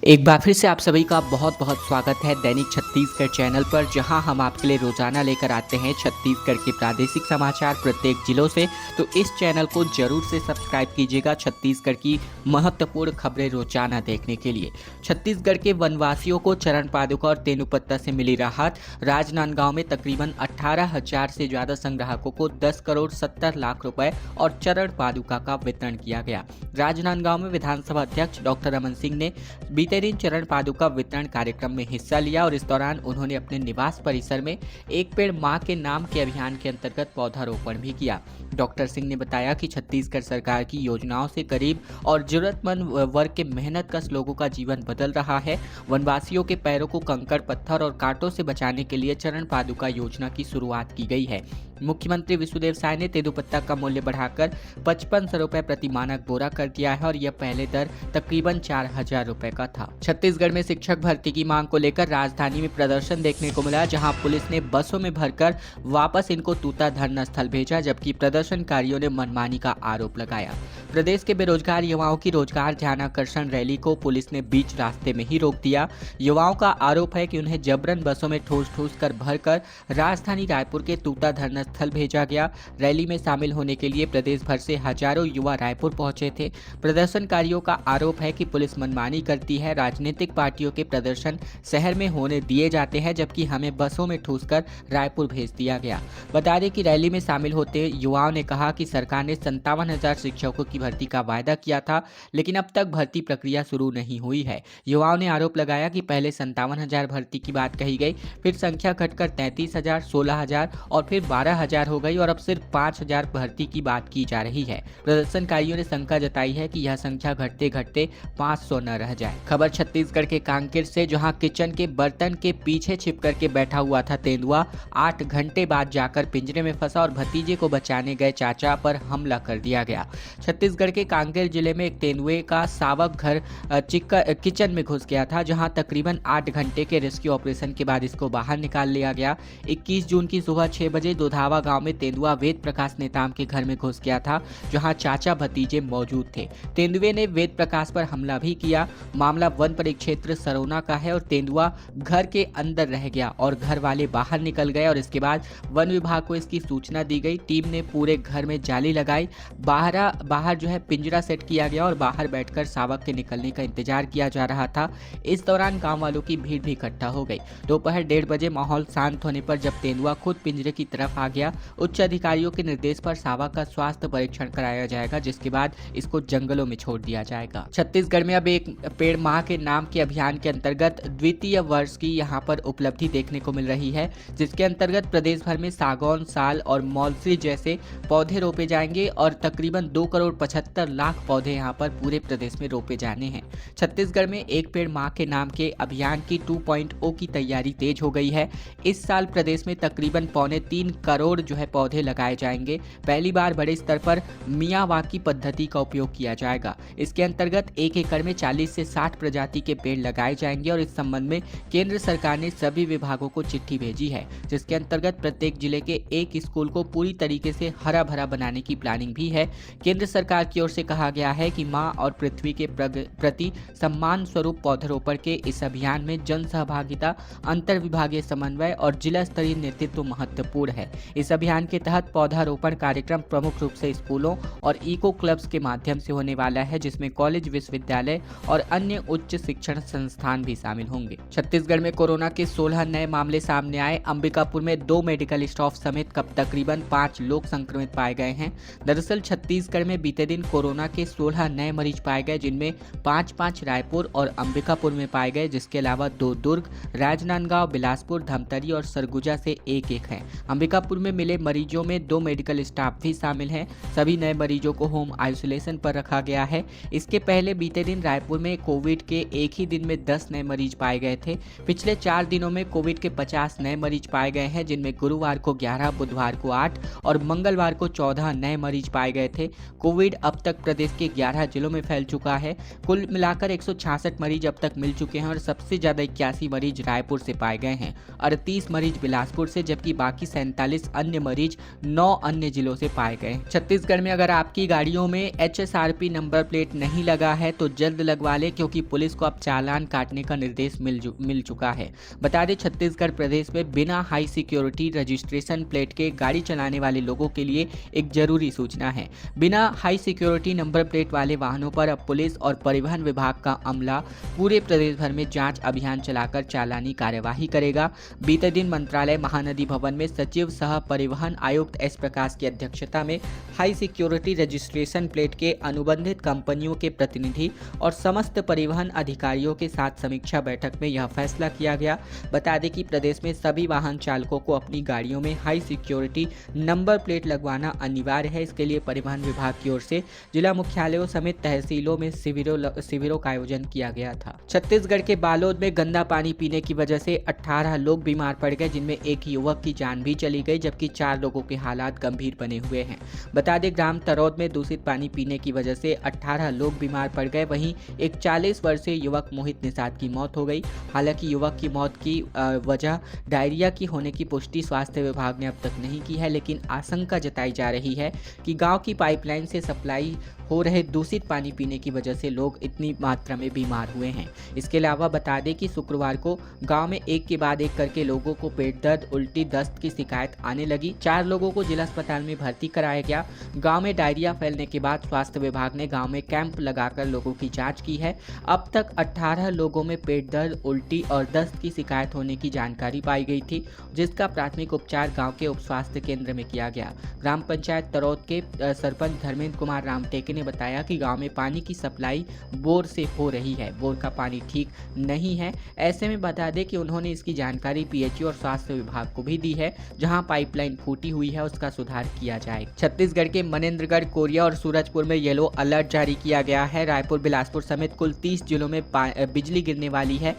एक बार फिर से आप सभी का बहुत बहुत स्वागत है दैनिक छत्तीसगढ़ चैनल पर, जहां हम आपके लिए रोजाना लेकर आते हैं छत्तीसगढ़ के प्रादेशिक समाचार प्रत्येक जिलों से। तो इस चैनल को जरूर से सब्सक्राइब कीजिएगा छत्तीसगढ़ की महत्वपूर्ण खबरें रोजाना देखने के लिए। छत्तीसगढ़ के वनवासियों को चरण पादुका और तेंदुपत्ता से मिली राहत। राजनांदगांव में तकरीबन 18,000 से ज्यादा संग्राहकों को 10 करोड़ 70 लाख रुपए और चरण पादुका का वितरण किया गया। राजनांदगांव में विधानसभा अध्यक्ष डॉक्टर रमन सिंह ने बीते दिन चरण पादुका वितरण कार्यक्रम में हिस्सा लिया और इस दौरान उन्होंने अपने निवास परिसर में एक पेड़ मां के नाम के अभियान के अंतर्गत पौधारोपण भी किया। डॉक्टर सिंह ने बताया कि छत्तीसगढ़ सरकार की योजनाओं से गरीब और जरूरतमंद वर्ग के मेहनत कश लोगों का जीवन बदल रहा है। वनवासियों के पैरों को कंकड़ पत्थर और कांटों से बचाने के लिए चरण पादुका योजना की शुरुआत की गई है। मुख्यमंत्री विष्णुदेव साय ने तेंदुपत्ता का मूल्य बढ़ाकर 5500 रुपए प्रति मानक बोरा कर दिया है और यह पहले दर तकरीबन 4000 रुपए का था। छत्तीसगढ़ में शिक्षक भर्ती की मांग को लेकर राजधानी में प्रदर्शन देखने को मिला, जहां पुलिस ने बसों में भरकर वापस इनको तूता धरना स्थल भेजा, जबकि प्रदर्शनकारियों ने मनमानी का आरोप लगाया। प्रदेश के बेरोजगार युवाओं की रोजगार ध्यानाकर्षण रैली को पुलिस ने बीच रास्ते में ही रोक दिया। युवाओं का आरोप है कि उन्हें जबरन बसों में ठूस कर भरकर राजधानी रायपुर के तूता धरना स्थल भेजा गया। रैली में शामिल होने के लिए प्रदेश भर से हजारों युवा रायपुर पहुंचे थे। प्रदर्शनकारियों का आरोप है कि पुलिस मनमानी करती है। राजनीतिक पार्टियों के प्रदर्शन शहर में होने दिए जाते हैं, जबकि हमें बसों में ठूसकर रायपुर भेज दिया गया। बता दें कि रैली में शामिल होते युवाओं ने कहा कि सरकार ने 57,000 शिक्षकों की भर्ती का वायदा किया था, लेकिन अब तक भर्ती प्रक्रिया शुरू नहीं हुई है। युवाओं ने आरोप लगाया कि पहले 57,000 भर्ती की बात कही गई, फिर संख्या घटकर 33,000, 16,000 और फिर 12,000 हो गई और अब सिर्फ 5,000 भर्ती की बात की जा रही है। प्रदर्शनकारियों ने शंका जताई है कि यह संख्या घटते घटते 500 न रह जाए। खबर छत्तीसगढ़ के कांकेर से, जहां किचन के बर्तन के पीछे छिप करके बैठा हुआ था तेंदुआ। 8 घंटे बाद जाकर पिंजरे में फंसा और भतीजे को बचाने गए चाचा पर हमला कर दिया गया। छत्तीसगढ़ के कांकेर जिले में एक तेंदुए का शावक घर किचन में घुस गया था, जहां तकरीबन 8 घंटे के रेस्क्यू ऑपरेशन के बाद इसको बाहर निकाल लिया गया। 21 जून की सुबह 6 बजे दोधावा गांव में तेंदुआ वेद प्रकाश नेताम के घर में घुस गया था, जहां चाचा भतीजे मौजूद थे। तेंदुए ने वेद प्रकाश पर हमला भी किया। मामला वन परिक्षेत्र सरोना का है और तेंदुआ घर के अंदर रह गया और घर वाले बाहर निकल गए और इसके बाद वन विभाग को इसकी सूचना दी गई। टीम ने पूरे घर में जाली लगाई। बाहर जो है पिंजरा सेट किया गया और बाहर बैठकर शावक के निकलने का इंतजार किया जा रहा था। इस दौरान गांव वालों की भीड़ भी इकट्ठा हो गई। दोपहर 1:30 बजे माहौल शांत होने पर जब तेंदुआ खुद पिंजरे की तरफ आ गया, उच्च अधिकारियों के निर्देश पर शावक का स्वास्थ्य परीक्षण कराया जाएगा, जिसके बाद इसको जंगलों में छोड़ दिया जाएगा। छत्तीसगढ़ में अब एक पेड़ मां के नाम के अभियान के अंतर्गत द्वितीय वर्ष की यहां पर उपलब्धि देखने को मिल रही है, जिसके अंतर्गत प्रदेश भर में सागौन, साल और मौलसी जैसे पौधे रोपे जाएंगे और तकरीबन 2 करोड़ 75 लाख पौधे यहां पर पूरे प्रदेश में रोपे जाने हैं। छत्तीसगढ़ में एक पेड़ मां के नाम के अभियान की 2.0 की तैयारी तेज हो गई है। इस साल प्रदेश में तकरीबन 3.25 करोड़ जो है पौधे लगाए जाएंगे। पहली बार बड़े स्तर पर मियावाकी पद्धति का उपयोग किया जाएगा। इसके अंतर्गत 1 एकड़ में 40 से 60 प्रजाति के पेड़ लगाए जाएंगे और इस संबंध में केंद्र सरकार ने सभी विभागों को चिट्ठी भेजी है, जिसके अंतर्गत प्रत्येक जिले के एक स्कूल को पूरी तरीके से हरा भरा बनाने की प्लानिंग भी है। केंद्र सरकार की ओर से कहा गया है कि मां और पृथ्वी के प्रति सम्मान स्वरूप पौधरोपण के इस अभियान में जन सहभागिता, अंतर विभागीय समन्वय और जिला स्तरीय नेतृत्व महत्वपूर्ण है। इस अभियान के तहत पौधारोपण कार्यक्रम प्रमुख रूप से स्कूलों और इको क्लब्स के माध्यम से होने वाला है, जिसमें कॉलेज, विश्वविद्यालय और अन्य उच्च शिक्षण संस्थान भी शामिल होंगे। छत्तीसगढ़ में कोरोना के 16 नए मामले सामने आए। अंबिकापुर में 2 मेडिकल स्टाफ समेत तकरीबन 5 लोग संक्रमित पाए गए हैं। दरअसल छत्तीसगढ़ में बीते दिन कोरोना के 16 नए मरीज पाए गए, जिनमें 5 रायपुर और अंबिकापुर में पाए गए, जिसके अलावा 2 दुर्ग, राजनांदगांव, बिलासपुर, धमतरी और सरगुजा से एक है। अंबिकापुर में मिले मरीजों में 2 मेडिकल स्टाफ भी शामिल हैं। सभी नए मरीजों को होम आइसोलेशन पर रखा गया है। इसके पहले बीते दिन रायपुर में कोविड के एक ही दिन में 10 नए मरीज पाए गए थे। पिछले 4 दिनों में कोविड के 50 नए मरीज पाए गए हैं, जिनमें गुरुवार को 11, बुधवार को 8 और मंगलवार को 14 नए मरीज पाए गए थे। कोविड अब तक प्रदेश के 11 जिलों में फैल चुका है। कुल मिलाकर 166 मरीज अब तक मिल चुके हैं और सबसे ज्यादा 81 मरीज रायपुर से पाए गए हैं, 38 मरीज बिलासपुर से, जबकि बाकी 47 अन्य मरीज 9 अन्य जिलों से पाए गए। छत्तीसगढ़ में अगर आपकी गाड़ियों में HSRP नंबर प्लेट नहीं लगा है तो जल्द लगवा ले, क्योंकि पुलिस को अब चालान काटने का निर्देश मिल चुका है। बता दें, छत्तीसगढ़ प्रदेश में बिना हाई सिक्योरिटी रजिस्ट्रेशन प्लेट के गाड़ी चलाने वाले लोगों के लिए एक जरूरी सूचना है। बिना हाई सिक्योरिटी नंबर प्लेट वाले वाहनों पर अब पुलिस और परिवहन विभाग का अमला पूरे प्रदेश भर में जांच अभियान चलाकर चालानी कार्यवाही करेगा। बीते दिन मंत्रालय महानदी भवन में सचिव सह परिवहन आयुक्त एस प्रकाश की अध्यक्षता में हाई सिक्योरिटी रजिस्ट्रेशन प्लेट के अनुबंधित कंपनियों के प्रतिनिधि और समस्त परिवहन अधिकारियों के साथ समीक्षा बैठक में यह फैसला किया गया। बता दें कि प्रदेश में सभी वाहन चालकों को अपनी गाड़ियों में हाई सिक्योरिटी नंबर प्लेट लगवाना अनिवार्य है। इसके लिए परिवहन विभाग की ओर से जिला मुख्यालयों समेत तहसीलों में शिविरों का आयोजन किया गया था। छत्तीसगढ़ के बालोद में गंदा पानी पीने की वजह से 18 लोग बीमार पड़ गए, जिनमें एक युवक की जान भी चली गई, जबकि 4 लोगों के हालात गंभीर बने हुए हैं। बता दें, ग्राम तरौद में दूषित पानी पीने की वजह से 18 लोग बीमार पड़ गए। वहीं एक 40 वर्षीय युवक मोहित निषाद की मौत हो गई। हालांकि युवक की मौत की वजह डायरिया की होने की पुष्टि स्वास्थ्य विभाग ने अब तक नहीं की है, लेकिन आशंका जताई जा रही है कि गांव की पाइपलाइन से सप्लाई हो रहे दूषित पानी पीने की वजह से लोग इतनी मात्रा में बीमार हुए हैं। इसके अलावा बता दें कि शुक्रवार को गांव में एक के बाद एक करके लोगों को पेट दर्द, उल्टी, दस्त की शिकायत आने लगी। 4 लोगों को जिला अस्पताल में भर्ती कराया गया। गांव में डायरिया फैलने के बाद स्वास्थ्य विभाग ने गांव में कैंप लगाकर लोगों की जांच की है। अब तक 18 लोगों में पेट दर्द, उल्टी और दस्त की शिकायत होने की जानकारी पाई गई थी, जिसका प्राथमिक उपचार गाँव के उप स्वास्थ्य केंद्र में किया गया। ग्राम पंचायत तरौद के सरपंच धर्मेंद्र कुमार रामटेके ने बताया कि गांव में पानी की सप्लाई बोर से हो रही है। बोर का पानी ठीक नहीं है। ऐसे में बता दें कि उन्होंने इसकी जानकारी पीएचई और स्वास्थ्य विभाग को भी दी है। जहां पाइपलाइन फूटी हुई है उसका सुधार किया जाए। छत्तीसगढ़ के मनेन्द्रगढ़, कोरिया और सूरजपुर में येलो अलर्ट जारी किया गया है। रायपुर, बिलासपुर समेत कुल 30 जिलों में बिजली गिरने वाली है।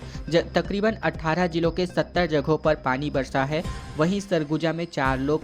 तकरीबन 18 जिलों के 70 जगहों पर पानी बरसा है। वहीं सरगुजा में 4 लोग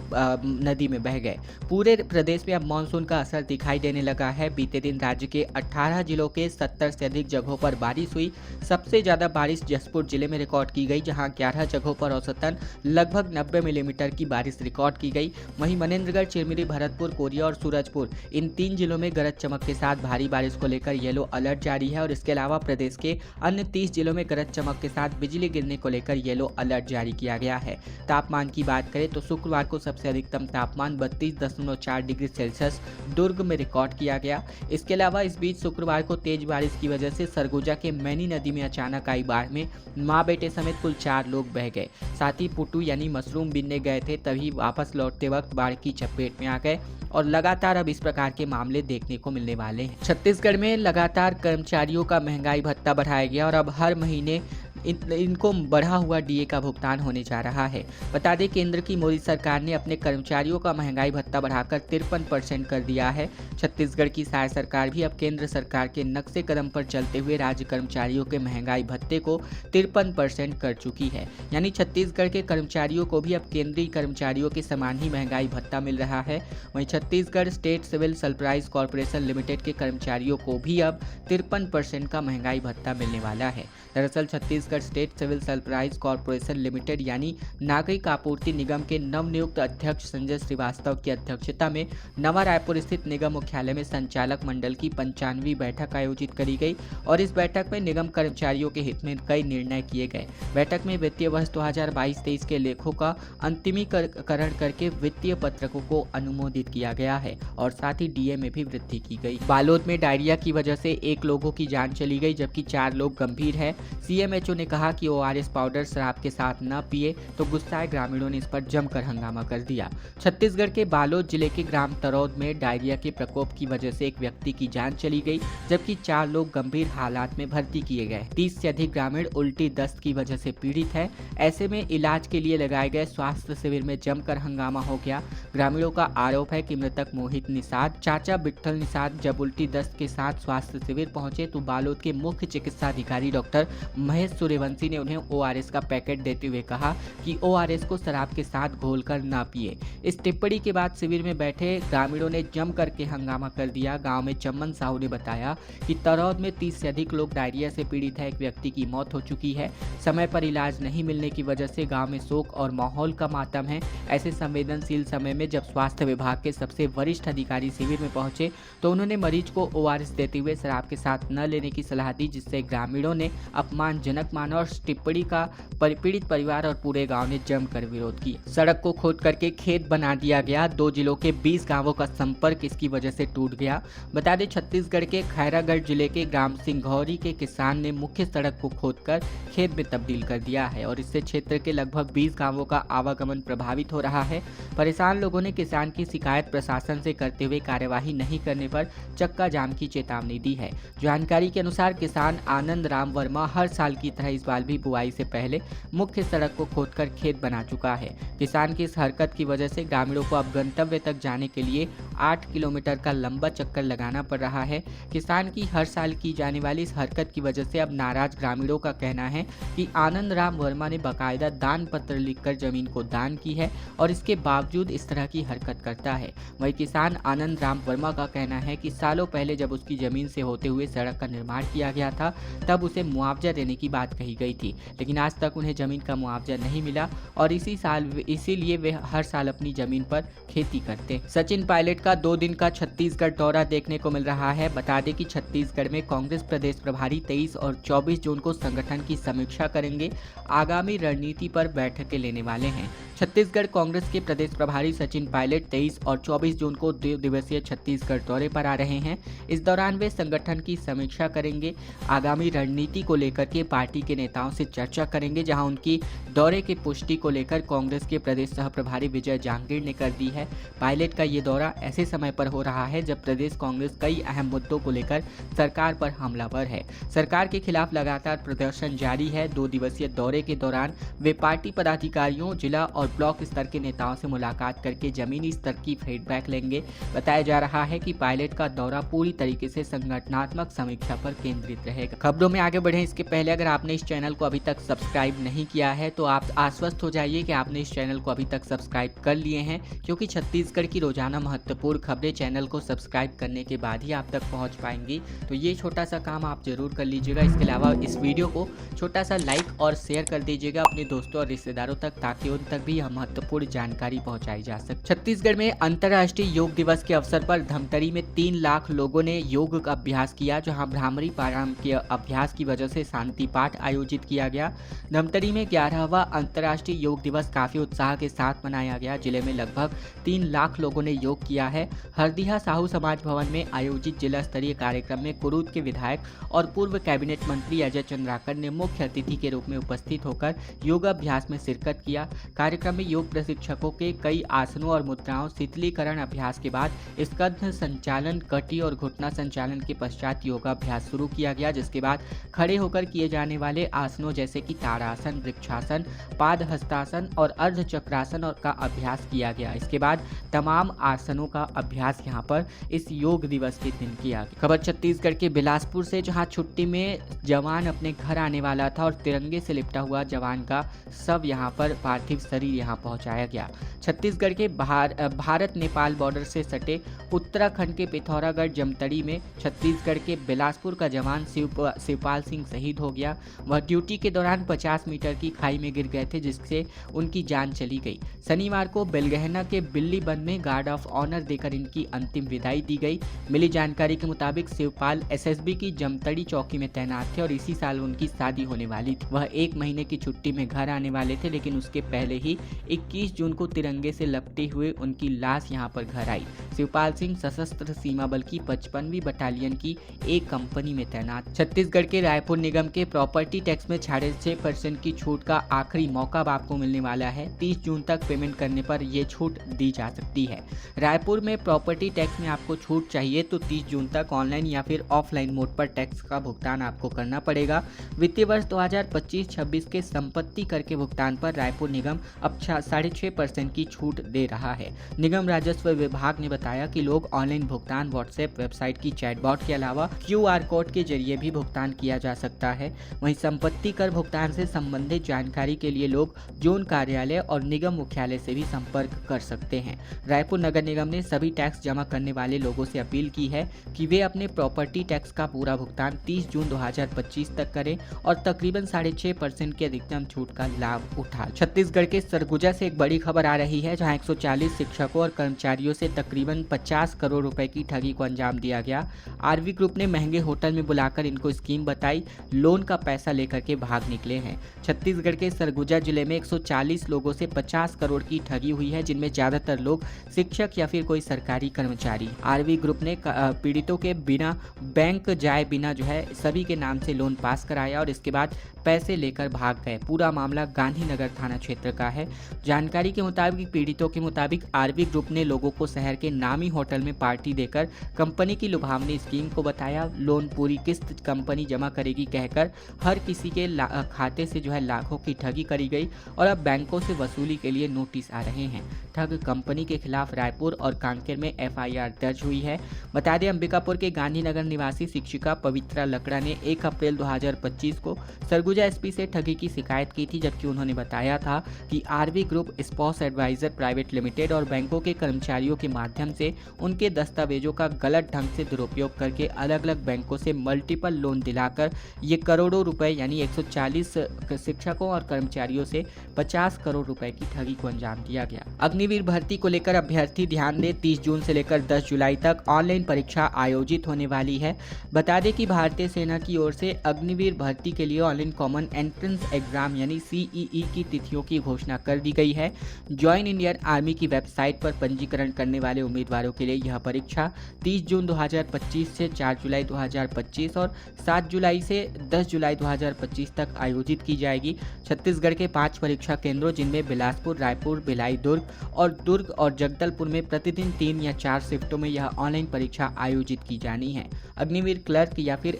नदी में बह गए। पूरे प्रदेश में अब मानसून का असर दिखाई देने लगा है। बीते दिन राज्य के 18 जिलों के 70 से अधिक जगहों पर बारिश हुई। सबसे ज्यादा बारिश जसपुर जिले में रिकॉर्ड की गई, जहां 11 जगहों पर औसतन लगभग 90 मिलीमीटर की बारिश रिकॉर्ड की गई। वहीं मनेन्द्रगढ़, चिरमिरी, भरतपुर, कोरिया और सूरजपुर, इन 3 जिलों में गरज चमक के साथ भारी बारिश को लेकर येलो अलर्ट जारी है। और इसके अलावा प्रदेश के अन्य 30 जिलों में गरज चमक के साथ बिजली गिरने को लेकर येलो अलर्ट जारी किया गया है। तापमान की बात करें तो शुक्रवार को सबसे अधिकतम तापमान 32.4 डिग्री सेल्सियस दुर्ग में रिकॉर्ड किया गया। इसके अलावा इस बीच शुक्रवार को तेज बारिश की वजह से सरगुजा के मैनी नदी में अचानक आई बाढ़ में मां बेटे समेत कुल 4 लोग बह गए। साथ ही पुटू यानी मशरूम बीनने गए थे, तभी वापस लौटते वक्त बाढ़ की चपेट में आ गए। और लगातार अब इस प्रकार के मामले देखने को मिलने वाले हैं। छत्तीसगढ़ में लगातार कर्मचारियों का महंगाई भत्ता बढ़ाया गया और अब हर महीने इनको बढ़ा हुआ डीए का भुगतान होने जा रहा है। बता दें, केंद्र की मोदी सरकार ने अपने कर्मचारियों का महंगाई भत्ता बढ़ाकर 53% कर दिया है। छत्तीसगढ़ की साय सरकार भी अब केंद्र सरकार के नक्शे कदम पर चलते हुए राज्य कर्मचारियों के महंगाई भत्ते को 53% कर चुकी है। यानी छत्तीसगढ़ के कर्मचारियों को भी अब केंद्रीय कर्मचारियों के समान ही महंगाई भत्ता मिल रहा है। वहीं Chhattisgarh state civil supplies corporation limited के कर्मचारियों को भी अब 53% का महंगाई भत्ता मिलने वाला है। दरअसल Chhattisgarh state civil supplies corporation limited यानी नागरिक आपूर्ति निगम के नवनियुक्त अध्यक्ष संजय श्रीवास्तव की अध्यक्षता में नवा रायपुर स्थित निगम मुख्यालय में संचालक मंडल की 95वीं बैठक आयोजित करी गई और इस बैठक में निगम कर्मचारियों के हित में कई निर्णय किए गए। बैठक में वित्तीय वर्ष 2022-23 के लेखों का अंतिमीकरण करके वित्तीय पत्रकों को अनुमोदित किया गया है और साथ ही डीए में भी वृद्धि की गई। बालोद में डायरिया की वजह से 1 लोगों की जान चली गई, जबकि 4 लोग गंभीर है। सीएमएचओ ने कहा कि ओआरएस पाउडर शराब के साथ न पिए, तो गुस्साए ग्रामीणों ने इस पर जमकर हंगामा कर दिया। छत्तीसगढ़ के बालोद जिले के ग्राम तरौद में डायरिया के प्रकोप की वजह से एक व्यक्ति की जान चली गई, जबकि 4 लोग गंभीर हालात में भर्ती किए गए। 30 से अधिक ग्रामीण उल्टी, दस्त की वजह से पीड़ित है। ऐसे में इलाज के लिए लगाए गए स्वास्थ्य शिविर में जमकर हंगामा हो गया। ग्रामीणों का आरोप है कि मृतक मोहित निषाद चाचा विट्ठल निषाद जब उल्टी, दस्त के साथ स्वास्थ्य शिविर पहुंचे तो बालोद के मुख्य चिकित्सा अधिकारी डॉक्टर महेश सूर्यवंशी ने उन्हें ओआरएस का पैकेट देते हुए कहा कि ओआरएस को शराब के साथ घोलकर ना पिए। इस टिप्पणी के बाद शिविर में बैठे ग्रामीणों ने जम करके हंगामा कर दिया। गांव में चम्मन साहू ने बताया कि तरौद में 30 से अधिक लोग डायरिया से पीड़ित है। एक व्यक्ति की मौत हो चुकी है। समय पर इलाज नहीं मिलने की वजह से गांव में शोक और माहौल का मातम है। ऐसे संवेदनशील समय में जब स्वास्थ्य विभाग के सबसे वरिष्ठ अधिकारी शिविर में पहुंचे तो उन्होंने मरीज को ओआरएस देते हुए शराब के साथ न लेने की सलाह दी, जिससे ग्रामीणों ने अपमानजनक माना और टिप्पणी का पीड़ित परिवार और पूरे गांव ने जमकर विरोध किया। सड़क को खोद करके खेत बना दिया गया। 2 जिलों के 20 गांवों का संपर्क इसकी वजह से टूट गया। बता दें, छत्तीसगढ़ के खैरागढ़ जिले के ग्राम सिंघौरी के किसान ने मुख्य सड़क को खोदकर खेत में तब्दील कर दिया है और इससे क्षेत्र के लगभग 20 गांवों का आवागमन प्रभावित हो रहा है। परेशान लोगों ने किसान की शिकायत प्रशासन से करते हुए कार्यवाही नहीं करने पर चक्का जाम की चेतावनी दी है। जानकारी के अनुसार किसान आनंद राम वर्मा हर साल की तरह इस बार भी बुआई से पहले मुख्य सड़क को खोदकर खेत बना चुका है। किसान की इस हरकत की वजह से ग्रामीणों को अब गंतव्य तक जाने के लिए 8 किलोमीटर का लंबा चक्कर लगाना पड़ रहा है। किसान की हर साल की जाने वाली इस हरकत की वजह से अब नाराज ग्रामीणों का कहना है कि आनंद राम वर्मा ने बाकायदा दान पत्र लिखकर जमीन को दान की है और इसके बावजूद इस तरह की हरकत करता है। वहीं किसान आनंद राम वर्मा का कहना है कि सालों पहले जब उसकी जमीन से होते हुए सड़क का निर्माण किया गया था तब उसे मुआवजा देने की बात कही गई थी, लेकिन आज तक उन्हें जमीन का मुआवजा नहीं मिला और इसीलिए वे हर साल अपनी जमीन पर खेती करते। सचिन पायलट का 2 दिन का छत्तीसगढ़ दौरा देखने को मिल रहा है। बता दें कि छत्तीसगढ़ में कांग्रेस प्रदेश प्रभारी 23 और 24 जून को संगठन की समीक्षा करेंगे। आगामी रणनीति पर बैठकें लेने वाले हैं। छत्तीसगढ़ कांग्रेस के प्रदेश प्रभारी सचिन पायलट 23 और 24 जून को 2 दिवसीय छत्तीसगढ़ दौरे पर आ रहे हैं। इस दौरान वे संगठन की समीक्षा करेंगे। आगामी रणनीति को लेकर के पार्टी के नेताओं से चर्चा करेंगे, जहां उनकी दौरे की पुष्टि को लेकर कांग्रेस के प्रदेश सह प्रभारी विजय जांगीर ने कर दी है। पायलट का ये दौरा ऐसे समय पर हो रहा है जब प्रदेश कांग्रेस कई अहम मुद्दों को लेकर सरकार पर हमलावर है। सरकार के खिलाफ लगातार प्रदर्शन जारी है। 2 दिवसीय दौरे के दौरान वे पार्टी पदाधिकारियों, जिला और ब्लॉक स्तर के नेताओं से मुलाकात करके जमीनी स्तर की फीडबैक लेंगे। बताया जा रहा है कि पायलट का दौरा पूरी तरीके से संगठनात्मक समीक्षा पर केंद्रित रहेगा। खबरों में आगे बढ़े इसके पहले अगर आपने इस चैनल को अभी तक सब्सक्राइब नहीं किया है तो आप आश्वस्त हो जाइए कि आपने इस चैनल को अभी तक सब्सक्राइब कर लिए हैं, क्योंकि छत्तीसगढ़ की रोजाना महत्वपूर्ण खबरें चैनल को सब्सक्राइब करने के बाद ही आप तक पहुंच पाएंगी। तो ये छोटा सा काम आप जरूर कर लीजिएगा। इसके अलावा इस वीडियो को छोटा सा लाइक और शेयर कर दीजिएगा अपने दोस्तों और रिश्तेदारों तक, ताकि उन तक भी यह महत्वपूर्ण जानकारी पहुंचाई जा सके। छत्तीसगढ़ में अंतर्राष्ट्रीय योग दिवस के अवसर पर धमतरी में 3 लाख लोगों ने योग का अभ्यास किया, जहां भ्रामरी प्राणायाम के अभ्यास की वजह से शांति पाठ आयोजित किया गया। धमतरी में 11वां अंतर्राष्ट्रीय योग दिवस काफी उत्साह के साथ मनाया गया। जिले में लगभग 3 लाख लोगों ने योग किया है। हरदिहा साहू समाज भवन में आयोजित जिला स्तरीय कार्यक्रम में कुरूद के विधायक और पूर्व कैबिनेट मंत्री अजय चंद्राकर ने मुख्य अतिथि के रूप में उपस्थित होकर योगाभ्यास में शिरकत किया। कार्यक्रम में योग प्रशिक्षकों के कई आसनों और मुद्राओं, शीतलीकरण अभ्यास के बाद स्कंध संचालन, कटी और घुटना संचालन के पश्चात योगाभ्यास शुरू किया गया, जिसके बाद खड़े होकर किए जाने वाले आसनों जैसे कि ताड़ासन, वृक्षासन, पाद हस्तासन और अर्ध चक्रासन और का अभ्यास किया गया। इसके बाद तमाम आसनों का अभ्यास यहाँ पर इस योग दिवस के दिन किया गया। खबर छत्तीसगढ़ के बिलासपुर से, जहाँ छुट्टी में जवान अपने घर आने वाला था और तिरंगे से लिपटा हुआ जवान का शव यहाँ पर पार्थिव शरीर यहाँ पहुँचाया गया। छत्तीसगढ़ के भारत नेपाल बॉर्डर से सटे उत्तराखंड के पिथौरागढ़ जमतड़ी में छत्तीसगढ़ के बिलासपुर का जवान शिवपाल सिंह शहीद हो गया। वह ड्यूटी के दौरान 50 मीटर की खाई में गिर गए थे, जिससे उनकी जान चली गई। शनिवार को बेलगहना के बिल्लीबंद में गार्ड ऑफ ऑनर देकर इनकी अंतिम विदाई दी गई। मिली जानकारी के मुताबिक शिवपाल एसएसबी की जमतड़ी चौकी में तैनात थे और इसी साल उनकी शादी होने वाली थी। वह 1 महीने की छुट्टी में घर आने वाले थे, लेकिन उसके पहले ही 21 जून को तिरंगे से लपटे हुए उनकी लाश यहां पर घर आई। शिवपाल सिंह सशस्त्र सीमा बल की 55वीं बटालियन की एक कंपनी में तैनात। छत्तीसगढ़ के रायपुर निगम के प्रॉपर्टी टैक्स में 6.5% की छूट का आखिरी मौका अब आपको मिलने वाला है। 30 जून तक पेमेंट करने पर यह छूट दी जा सकती है। रायपुर में प्रॉपर्टी टैक्स में आपको छूट चाहिए तो 30 जून तक ऑनलाइन या फिर ऑफलाइन मोड पर टैक्स का भुगतान आपको करना पड़ेगा। वित्तीय वर्ष 2025-26 के संपत्ति कर के भुगतान पर रायपुर निगम अब 6.5% की छूट दे रहा है। निगम राजस्व विभाग ने बताया कि लोग ऑनलाइन भुगतान, व्हाट्सएप वेबसाइट की चैटबॉट के अलावा QR कोड के जरिए भी भुगतान किया जा सकता है। वहीं संपत्ति कर भुगतान से संबंधित जानकारी के लिए लोग जोन कार्यालय और निगम मुख्यालय से भी संपर्क कर सकते हैं। रायपुर नगर निगम ने सभी टैक्स जमा करने वाले लोगों से अपील की है कि वे अपने प्रॉपर्टी टैक्स का पूरा भुगतान 30 जून 2025 तक करें और तकरीबन 6.5% की अधिकतम छूट का लाभ उठा। छत्तीसगढ़ के सरगुजा से एक बड़ी खबर आ रही है, जहां 140 शिक्षकों और कर्मचारियों से तकरीबन 50 करोड़ रुपए की ठगी को अंजाम दिया गया। आरवी ग्रुप ने महंगे होटल में बुलाकर इनको स्कीम बताई, लोन का पैसा लेकर के भाग निकले हैं। छत्तीसगढ़ के सरगुजा जिले में 140 लोगों से 50 करोड़ की ठगी हुई है, जिनमें ज्यादातर लोग शिक्षक या फिर कोई सरकारी कर्मचारी। आरवी ग्रुप ने पीड़ितों के बिना बैंक जाए बिना जो है सभी के नाम से लोन पास कराया और इसके बाद पैसे लेकर भाग गए। पूरा मामला गांधीनगर थाना क्षेत्र का है। जानकारी के मुताबिक पीड़ितों के मुताबिक आरवी ग्रुप ने लोगों को शहर के नामी होटल में पार्टी देकर कंपनी की लुभावनी स्कीम को बताया। लोन पूरी किस्त कंपनी जमा करेगी कहकर हर किसी के खाते से जो है लाखों की ठगी करी गई और अब बैंकों से वसूली के लिए नोटिस आ रहे हैं। ठग कंपनी के खिलाफ रायपुर और कांकेर में FIR दर्ज हुई है। बता दें, अंबिकापुर के गांधीनगर निवासी शिक्षिका पवित्रा लकड़ा ने 1 अप्रैल 2025 को सरगुजा SP से ठगी की शिकायत की थी, जबकि उन्होंने बताया था कि आरवी ग्रुप स्पॉस एडवाइजर प्राइवेट लिमिटेड और बैंकों के कर्मचारियों के माध्यम से उनके दस्तावेजों का गलत ढंग से दुरुपयोग करके अलग अलग बैंकों से मल्टीपल लोन दिलाकर ये करोड़ों रुपए यानी 140 शिक्षकों और कर्मचारियों से 50 करोड़ रुपए की ठगी को अंजाम दिया गया। अग्निवीर भर्ती को लेकर अभ्यर्थी ध्यान दें, 30 जून से लेकर 10 जुलाई तक ऑनलाइन परीक्षा आयोजित होने वाली है। बता दें कि भारतीय सेना की ओर से अग्निवीर भर्ती के लिए ऑनलाइन कॉमन एंट्रेंस एग्जाम यानी CEE की तिथियों की घोषणा कर दी गई है। ज्वाइन इंडियन आर्मी की वेबसाइट पर पंजीकरण करने वाले उम्मीदवारों के लिए यह परीक्षा 30 जून 2025 से 4 जुलाई 2025 और 7 जुलाई से 10 जुलाई 2025 तक आयोजित की जाएगी। छत्तीसगढ़ के 5 परीक्षा केंद्रों, जिनमें बिलासपुर, रायपुर, भिलाई, दुर्ग और जगदलपुर में प्रतिदिन 3 या 4 शिफ्टों में यह ऑनलाइन परीक्षा आयोजित की जानी है। अग्निवीर क्लर्क या फिर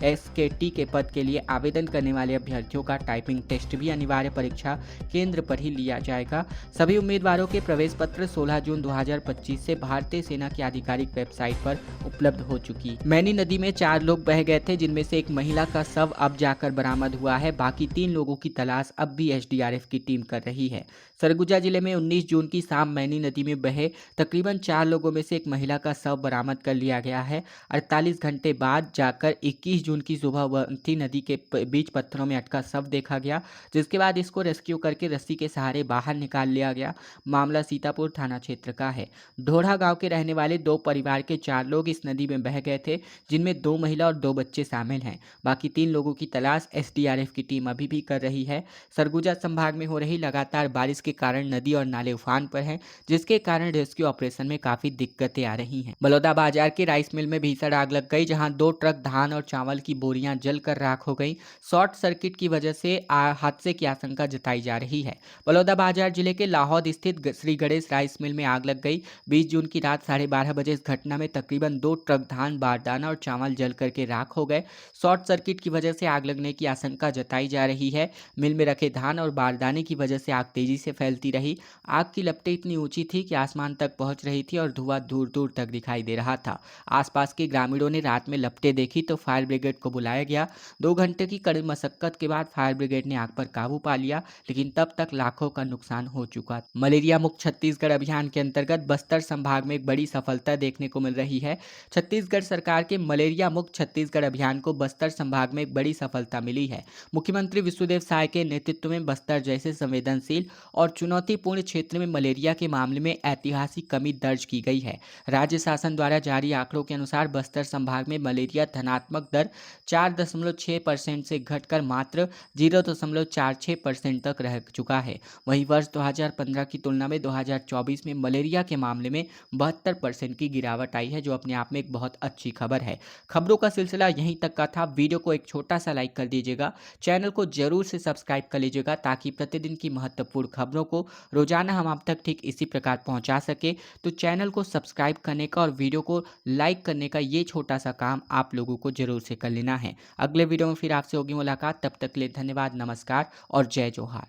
SKT के पद के लिए आवेदन करने वाले अभ्यर्थियों का टाइपिंग टेस्ट भी अनिवार्य परीक्षा केंद्र पर ही लिया जाएगा। सभी उम्मीदवारों के प्रवेश पत्र 16 जून 2025 से भारतीय सेना की आधिकारिक वेबसाइट पर उपलब्ध हो चुकी। मैनी नदी में 4 लोग बह गए थे, जिनमें से एक महिला का शव अब जाकर बरामद हुआ है। बाकी 3 लोगों की तलाश अब भी SDRF की टीम कर रही है। सरगुजा जिले में 19 जून की शाम मैनी नदी में बहे तकरीबन 4 लोगों में से एक महिला का शव बरामद कर लिया गया है। 48 घंटे बाद जाकर 21 जून की सुबह वंथी नदी के बीच पत्थरों में अटका शव देखा गया, जिसके बाद इसको रेस्क्यू करके रस्सी के सहारे बाहर निकाल लिया गया। मामला सीतापुर थाना क्षेत्र का है। ढोढ़ा गांव के रहने वाले 2 परिवार के 4 लोग इस नदी में बह गए थे, जिनमें 2 महिला और 2 बच्चे शामिल हैं। बाकी 3 लोगों की तलाश SDRF की टीम अभी भी कर रही है। सरगुजा संभाग में हो रही लगातार बारिश के कारण नदी और नाले उफान पर हैं, जिसके कारण रेस्क्यू ऑपरेशन में काफी दिक्कतें आ रही हैं। बलौदा बाजार के राइस मिल में भीषण आग लग गई, जहां 2 ट्रक धान और चावल की बोरियां जलकर राख हो गई। शॉर्ट सर्किट की वजह से हादसे की आशंका जताई जा रही है। बलौदा बाजार जिले के लाहौद स्थित श्री गणेश राइस मिल में आग लग गई। 20 जून की रात 12:30 बजे इस घटना में तकरीबन 2 ट्रक धान, बारदाना और चावल जल करके राख हो गए। शॉर्ट सर्किट की वजह से आग लगने की आशंका जताई जा रही है। मिल में रखे धान और बारदाने की वजह से आग तेजी से फैलती रही। आग की लपटें इतनी ऊंची थी कि आसमान तक पहुंच रही थी और धुआं दूर दूर तक दिखाई दे रहा था। आसपास के ग्रामीणों ने रात में लपटें देखी तो फायर ब्रिगेड को बुलाया गया। 2 घंटे की कड़ी मशक्कत के बाद फायर ब्रिगेड ने आग पर काबू पा लिया, लेकिन तब तक लाखों का नुकसान हो चुका। मलेरिया मुक्त छत्तीसगढ़ अभियान के अंतर्गत बस्तर संभाग में एक बड़ी सफलता देखने को मिल रही है। छत्तीसगढ़ सरकार के मलेरिया मुक्त छत्तीसगढ़ अभियान को बस्तर संभाग में एक बड़ी सफलता मिली है। मुख्यमंत्री विष्णुदेव साय के नेतृत्व में बस्तर जैसे संवेदनशील और चुनौतीपूर्ण क्षेत्र में मलेरिया के मामले में ऐतिहासिक कमी दर्ज की गई है। राज्य शासन द्वारा जारी आंकड़ों के अनुसार बस्तर संभाग में मलेरिया धनात्मक दर 4.6% से घटकर मात्र 0.46% तक रह चुका है। वहीं वर्ष 2015 की तुलना में 2024 में मलेरिया के मामले में 72% की गिरावट आई है, जो अपने आप में एक बहुत अच्छी खबर है। खबरों का सिलसिला यहीं तक का था। वीडियो को एक छोटा सा लाइक कर दीजिएगा, चैनल को जरूर से सब्सक्राइब कर लीजिएगा, ताकि प्रतिदिन की महत्वपूर्ण खबरों को रोजाना हम आप तक ठीक इसी प्रकार पहुंचा सके। तो चैनल को सब्सक्राइब करने का और वीडियो को लाइक करने का ये छोटा सा काम आप लोगों को जरूर से कर लेना है। अगले वीडियो में फिर आपसे होगी मुलाकात। तब तक के लिए धन्यवाद, नमस्कार और जय जोहार।